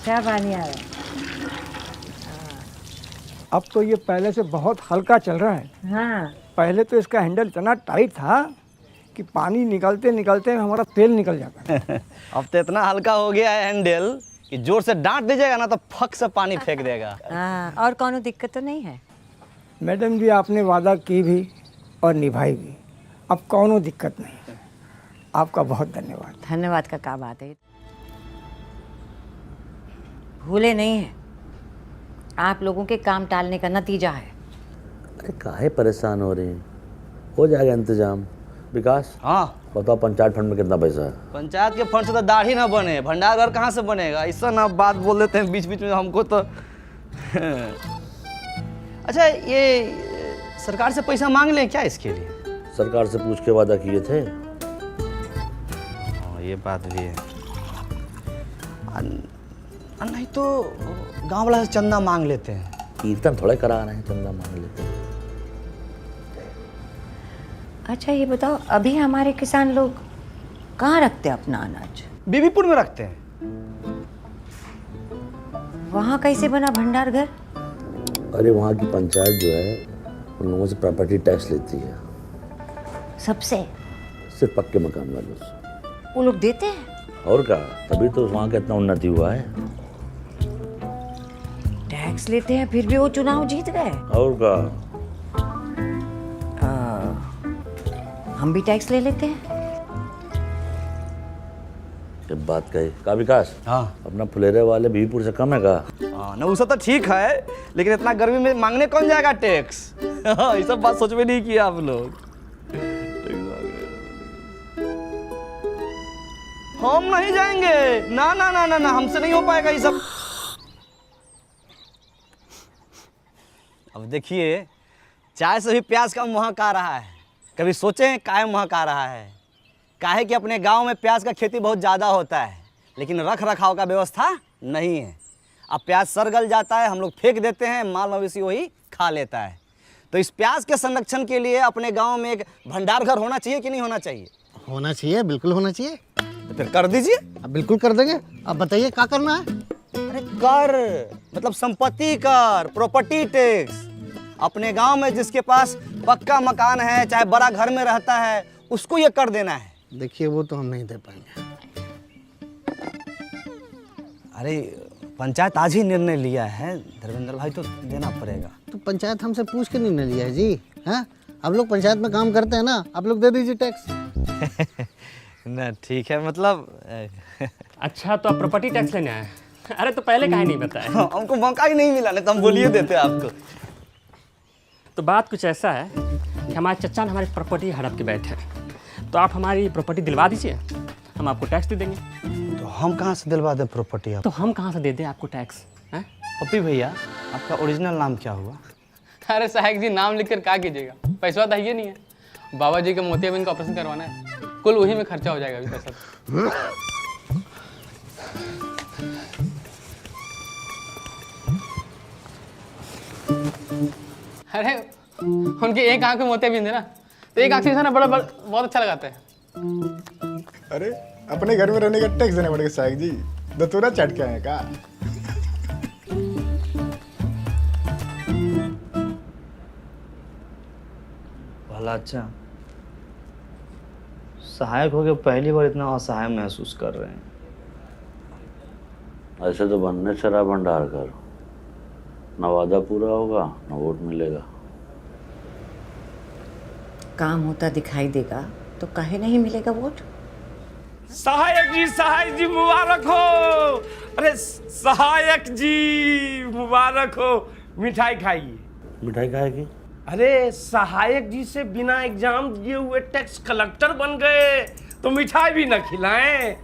अच्छा पानी आ रहा है। अब तो ये पहले से बहुत हल्का चल रहा है। हाँ, पहले तो इसका हैंडल इतना टाइट था कि पानी निकलते निकलते हमारा तेल निकल जाता है। अब तो इतना हल्का हो गया है हैंडल कि जोर से डांट दीजिएगा ना तो फक से पानी फेंक देगा। हाँ, और कौनो दिक्कत तो नहीं है? मैडम जी, आपने वादा की भी और निभाई भी, अब कौनो दिक्कत नहीं है। आपका बहुत धन्यवाद। धन्यवाद का क्या बात है। भूले नहीं है, आप लोगों के काम टालने का नतीजा है। अरे काहे परेशान हो रही हैं? हो जाएगा इंतजाम। विकास, हाँ, बताओ पंचायत फंड में कितना पैसा है? पंचायत के फंड से तो दाढ़ी ना बने, भंडार घर कहाँ से बनेगा? ऐसा ना बात बोल देते हैं बीच बीच में हमको तो। अच्छा, ये सरकार से पैसा मांग लें क्या इसके लिए? सरकार से पूछ के वादा किए थे। हाँ, ये बात भी है। नहीं तो गांव वाला से चंदा मांग लेते हैं। कीर्तन थोड़े करा रहे हैं, चंदा मांग लेते हैं। अच्छा ये बताओ, अभी हमारे किसान लोग कहाँ रखते हैं अपना अनाज? बीबीपुर में रखते हैं। वहाँ कैसे बना भंडार घर? अरे वहाँ की पंचायत जो है उन लोगों से प्रॉपर्टी टैक्स लेती है, सबसे? सिर्फ पक्के मकान वालों से। वो लोग देते हैं? और क्या, तभी तो वहाँ का इतना उन्नति हुआ है। टैक्स लेते हैं फिर भी वो चुनाव जीत गए। और क्या, हम भी टैक्स ले लेते हैं। जब बात कही का विकास, हाँ अपना फुलेरे वाले बीबीपुर से कम है का? हाँ, ना उसका तो ठीक है, लेकिन इतना गर्मी में मांगने कौन जाएगा टैक्स? ये सब बात सोच में नहीं किया आप लोग। हम नहीं जाएंगे, ना ना ना ना ना, हमसे नहीं हो पाएगा ये सब। अब देखिए, चाय से भी प्याज का महक आ रहा है। कभी सोचे हैं काहे महक आ रहा है? काहे कि अपने गांव में प्याज का खेती बहुत ज़्यादा होता है, लेकिन रख रखाव का व्यवस्था नहीं है। अब प्याज सड़ गल जाता है, हम लोग फेंक देते हैं, माल मवेशी वही खा लेता है। तो इस प्याज के संरक्षण के लिए अपने गांव में एक भंडार घर होना चाहिए कि नहीं होना चाहिए? होना चाहिए, बिल्कुल होना चाहिए। तो फिर कर दीजिए। अब बिल्कुल कर देंगे। अब बताइए क्या करना है? अरे कर मतलब संपत्ति कर, प्रॉपर्टी टैक्स। अपने गांव में जिसके पास पक्का मकान है, चाहे बड़ा घर में रहता है, उसको ये कर देना है। देखिए वो तो हम नहीं दे पाएंगे। अरे पंचायत आज ही निर्णय लिया है धर्मेंद्र भाई, तो देना पड़ेगा। तो पंचायत हमसे पूछ के नहीं लिया है जी। हैं, आप लोग पंचायत में काम करते हैं ना, आप लोग दे दीजिए टैक्स। ना ठीक है, मतलब अच्छा तो आप प्रॉपर्टी टैक्स लेने आए? अरे तो पहले काहे नहीं बताया? हमको मौका ही नहीं मिला, नहीं तो हम बोलिए देते आपको। तो बात कुछ ऐसा है कि हमारे चचा ने हमारी प्रॉपर्टी हड़प के बैठे हैं, तो आप हमारी प्रॉपर्टी दिलवा दीजिए, हम आपको टैक्स दे देंगे। तो हम कहाँ से दिलवा दें प्रॉपर्टी? तो हम कहाँ से दे दें आपको टैक्स? हैं? पप्पी भैया, आपका ओरिजिनल नाम क्या हुआ? अरे सहायक जी, नाम लिखकर क्या कीजिएगा, पैसा तो ये नहीं है। बाबा जी का मोतियाबिंद का ऑपरेशन करवाना है, कुल वही में खर्चा हो जाएगा अभी पैसा। अरे उनके एक आंख में मोतियाबिंद है ना, तो एक आंख से ना बड़ा बहुत अच्छा लगाता है। अरे अपने घर में रहने का टैक्स देना पड़ेगा साहब जी, दतूरा चट के आए का? भला अच्छा, सहायक हो गए, पहली बार इतना असहाय महसूस कर रहे हैं। ऐसे तो बनने चला भंडार कर, न वादा पूरा होगा न वोट मिलेगा। काम होता दिखाई देगा तो काहे नहीं मिलेगा वोट? सहायक जी मुबारक हो। अरे सहायक जी मुबारक हो। मिठाई खाइए। मिठाई खाएगी? अरे सहायक जी से बिना एग्जाम दिए हुए टैक्स कलेक्टर बन गए, तो मिठाई भी न खिलाएं।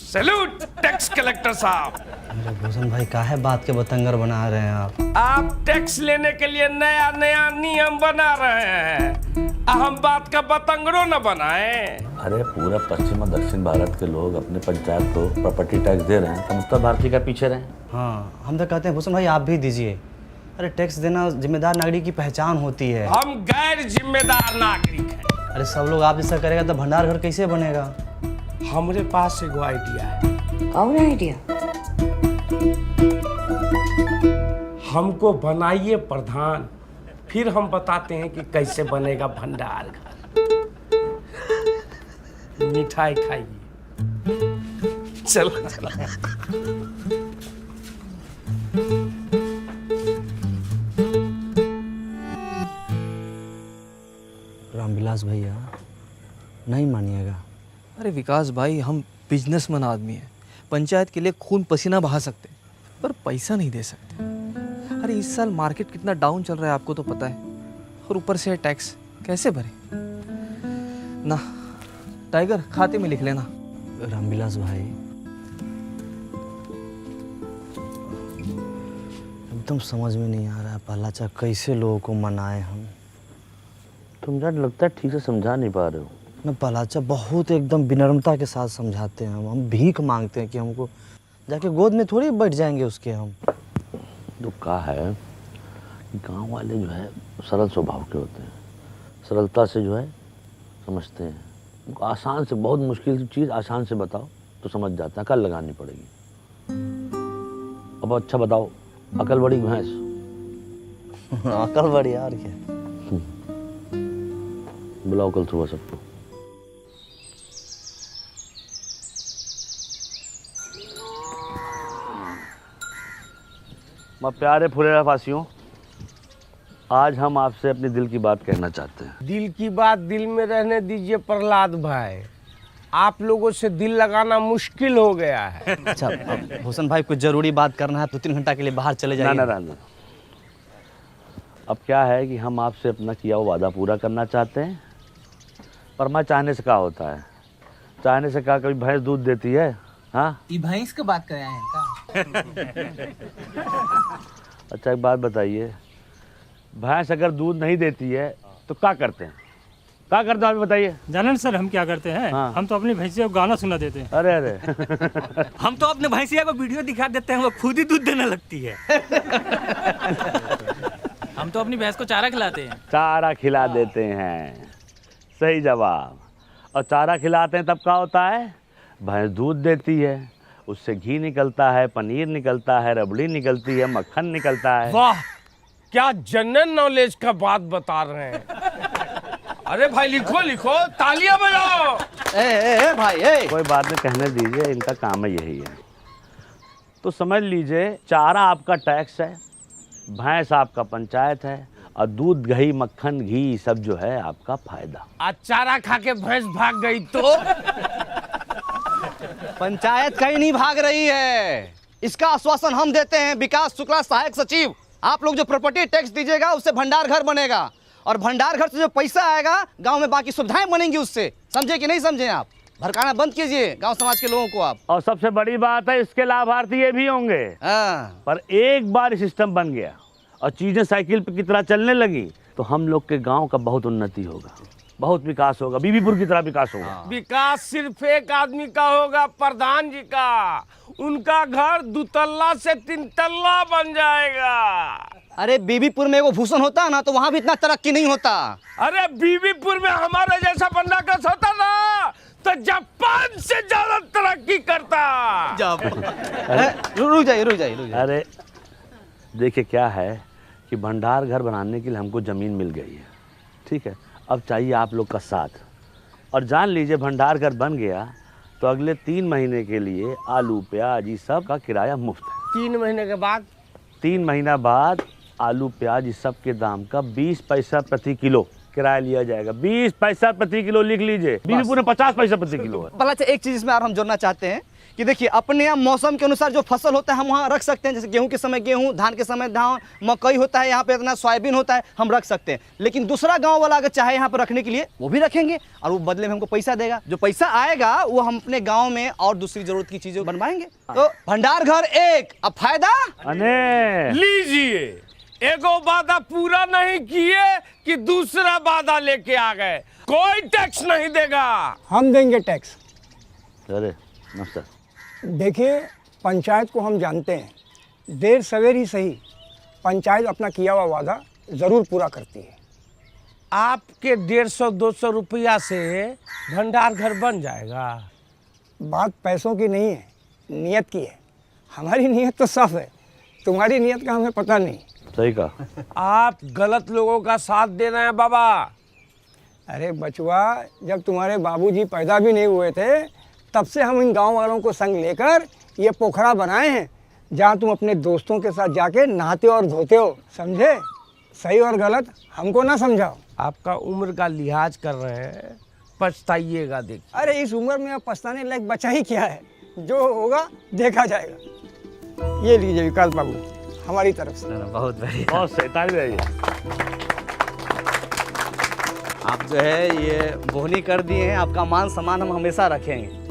सैल्यूट टैक्स कलेक्टर साहब। अरे भूषण भाई, काहे बात के बतंगर बना रहे हैं आप टैक्स लेने के लिए नया नया नियम बना रहे हैं, हम बात का बतंगड़ो न बनाए। अरे पूरा पश्चिम और दक्षिण भारत के लोग अपने पंचायत को प्रॉपर्टी टैक्स दे रहे हैं, तो उत्तर भारतीय का पीछे रहे। हाँ, हम तो कहते हैं भूषण भाई आप भी दीजिए। अरे टैक्स देना जिम्मेदार नागरिक की पहचान होती है। हम गैर जिम्मेदार नागरिक हैं। अरे सब लोग आप जैसा करेगा तो भंडार घर कैसे बनेगा? हमारे पास एगो आइडिया है। कौन आइडिया? हमको बनाइए प्रधान, फिर हम बताते हैं कि कैसे बनेगा भंडार घर। मिठाई खाइए। चलो चलो। रामविलास भैया नहीं मानिएगा। अरे विकास भाई, हम बिजनेसमैन आदमी हैं, पंचायत के लिए खून पसीना बहा सकते पर पैसा नहीं दे सकते। अरे इस साल मार्केट कितना डाउन चल रहा है आपको तो पता है, और ऊपर से टैक्स कैसे भरे ना। टाइगर खाते में लिख लेना। रामविलास भाई एकदम समझ में नहीं आ रहा है पलाचा कैसे लोगों को मनाए हम। तुम यार लगता है ठीक से समझा नहीं पा रहे हो। न पलाचा बहुत एकदम विनम्रता के साथ समझाते हैं हम भीख मांगते हैं कि हमको जाके गोद में थोड़ी बैठ जाएंगे उसके हम। तो कहा है कि गांव वाले जो है सरल स्वभाव के होते हैं, सरलता से जो है समझते हैं। उनको आसान से, बहुत मुश्किल चीज़ आसान से बताओ तो समझ जाते हैं, अकल लगानी पड़ेगी। अब अच्छा बताओ, अकल बड़ी भैंस। अकल बड़ी यार क्या। बुलाओ कल सुबह सबको। मैं प्यारे फुलेरा फासियों, आज हम आपसे अपने दिल की बात कहना चाहते हैं। दिल की बात दिल में रहने दीजिए प्रहलाद भाई, आप लोगों से दिल लगाना मुश्किल हो गया है। अच्छा भूषण भाई, कुछ जरूरी बात करना है तो 3 घंटा के लिए बाहर चले जाइए। ना। अब क्या है कि हम आपसे अपना किया हुआ वादा पूरा करना चाहते हैं, पर मैं चाहने से क्या होता है। चाहने से क्या कभी भैंस दूध देती है? हाँ, ये भैंस की बात कर रहे हैं का? अच्छा एक बात बताइए, भैंस अगर दूध नहीं देती है तो क्या करते हैं? क्या करते हैं आप बताइए। जानन सर हम क्या करते हैं? हाँ। हम तो अपनी भैंसिया को गाना सुना देते हैं। अरे हम तो अपने भैंसिया को वीडियो दिखा देते हैं, वो खुद ही दूध देने लगती है। हम तो अपनी भैंस को चारा खिलाते हैं। चारा खिला देते हैं, सही जवाब। और चारा खिलाते हैं तब क्या होता है? भैंस दूध देती है, उससे घी निकलता है, पनीर निकलता है, रबड़ी निकलती है, मक्खन निकलता है। वाह, क्या जनरल नॉलेज का बात बता रहे हैं। अरे भाई लिखो लिखो, तालियां बजाओ। ए भाई ए। कोई बात नहीं, कहने दीजिए, इनका काम है यही है। तो समझ लीजिए, चारा आपका टैक्स है, भैंस आपका पंचायत है, और दूध दही मक्खन घी सब जो है आपका फायदा। आज चारा खा के भैंस भाग गई तो? पंचायत कहीं नहीं भाग रही है, इसका आश्वासन हम देते हैं। विकास शुक्ला सहायक सचिव, आप लोग जो प्रॉपर्टी टैक्स दीजिएगा उससे भंडार घर बनेगा, और भंडार घर से जो पैसा आएगा गांव में बाकी सुविधाएं बनेंगी उससे। समझे कि नहीं समझे? आप भड़काना बंद कीजिए गांव समाज के लोगों को आप। और सबसे बड़ी बात है, इसके लाभार्थी ये भी होंगे। पर एक बार सिस्टम बन गया और चीजें साइकिल की तरह चलने लगी तो हम लोग के गांव का बहुत उन्नति होगा, बहुत विकास होगा, बीबीपुर की तरह विकास होगा। विकास सिर्फ एक आदमी का होगा, प्रधान जी का। उनका घर 2 तल्ला से 3 तल्ला बन जाएगा। अरे बीबीपुर में वो भूषण होता ना तो वहां भी इतना तरक्की नहीं होता। अरे बीबीपुर में हमारे जैसा बंदा कस होता ना तो जापान से ज्यादा तरक्की करता। रुक जाइए। अरे देखिए क्या है कि भंडार घर बनाने के लिए हमको ज़मीन मिल गई है, ठीक है। अब चाहिए आप लोग का साथ, और जान लीजिए भंडार घर बन गया तो अगले 3 महीने के लिए आलू प्याज ये सब का किराया मुफ्त है। 3 महीने के बाद? 3 महीना बाद आलू प्याज इस सब के दाम का 20 पैसा प्रति किलो किराया लिया जाएगा। 20 पैसा प्रति किलो लिख लीजिए। बीबीपुर में 50 पैसा प्रति किलो है। भला एक चीज इसमें और हम जोड़ना चाहते हैं कि देखिए, अपने यहाँ मौसम के अनुसार जो फसल होता है हम वहाँ रख सकते हैं। जैसे गेहूं के समय गेहूं, धान के समय धान, मकई होता है यहाँ पे, इतना सोयाबीन होता है, हम रख सकते हैं। लेकिन दूसरा गांव वाला अगर चाहे यहाँ पर रखने के लिए वो भी रखेंगे, और वो बदले में हमको पैसा देगा। जो पैसा आएगा वो हम अपने गाँव में और दूसरी जरूरत की चीजें बनवाएंगे। तो भंडार घर एक, अब फायदा लीजिए। एगो वादा पूरा नहीं किए कि दूसरा वादा लेके आ गए। कोई टैक्स नहीं देगा। हम देंगे टैक्स। अरे नमस्कार। देखिए, पंचायत को हम जानते हैं, देर सवेर ही सही पंचायत अपना किया हुआ वादा ज़रूर पूरा करती है। आपके 150-200 रुपया से भंडार घर बन जाएगा। बात पैसों की नहीं है, नियत की है। हमारी नीयत तो साफ है, तुम्हारी नीयत का हमें पता नहीं। सही कहा। आप गलत लोगों का साथ दे रहे हैं बाबा। अरे बचवा, जब तुम्हारे बाबूजी पैदा भी नहीं हुए थे तब से हम इन गांव वालों को संग लेकर ये पोखरा बनाए हैं जहां तुम अपने दोस्तों के साथ जाके नहाते और धोते हो, समझे? सही और गलत हमको ना समझाओ। आपका उम्र का लिहाज कर रहे हैं, पछताइएगा। देख, अरे इस उम्र में अब पछताने लायक बचा ही क्या है, जो होगा देखा जाएगा। ये लीजिए विकास बाबू, हमारी तरफ से। बहुत बढ़िया। बहुत सही, ताली बजाइए। आप जो है ये बोहनी कर दिए हैं, आपका मान सम्मान हम हमेशा रखेंगे।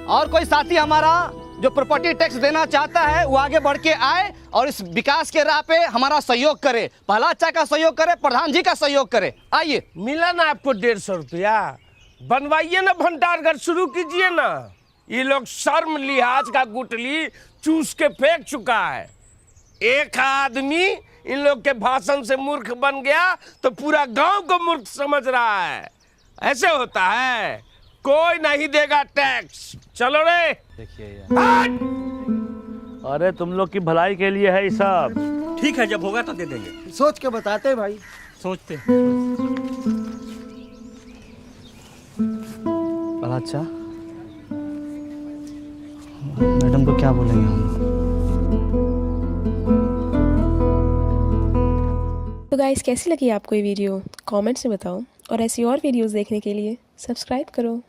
और कोई साथी हमारा जो प्रॉपर्टी टैक्स देना चाहता है वो आगे बढ़ के आए और इस विकास के राह पे हमारा सहयोग करे। पहला अच्छा का सहयोग करे, प्रधान जी का सहयोग करे। आइए। मिला ना आपको 150 रुपया? बनवाइए ना, भंडारघर शुरू कीजिए ना। ये लोग शर्म लिहाज का गुटली चूस के फेंक चुका है। एक आदमी इन लोग के भाषण से मूर्ख बन गया तो पूरा गांव को मूर्ख समझ रहा है। ऐसे होता है? कोई नहीं देगा टैक्स। चलो रे। देखिए अरे तुम लोग की भलाई के लिए है ये सब। ठीक है, जब होगा तो दे देंगे। सोच के बताते हैं भाई। सोचते हैं। बड़ा अच्छा। मैडम को क्या बोलेंगे हम? तो गाइस, कैसी लगी आपको ये वीडियो? कमेंट्स में बताओ और ऐसी और वीडियोस देखने के लिए सब्सक्राइब करो।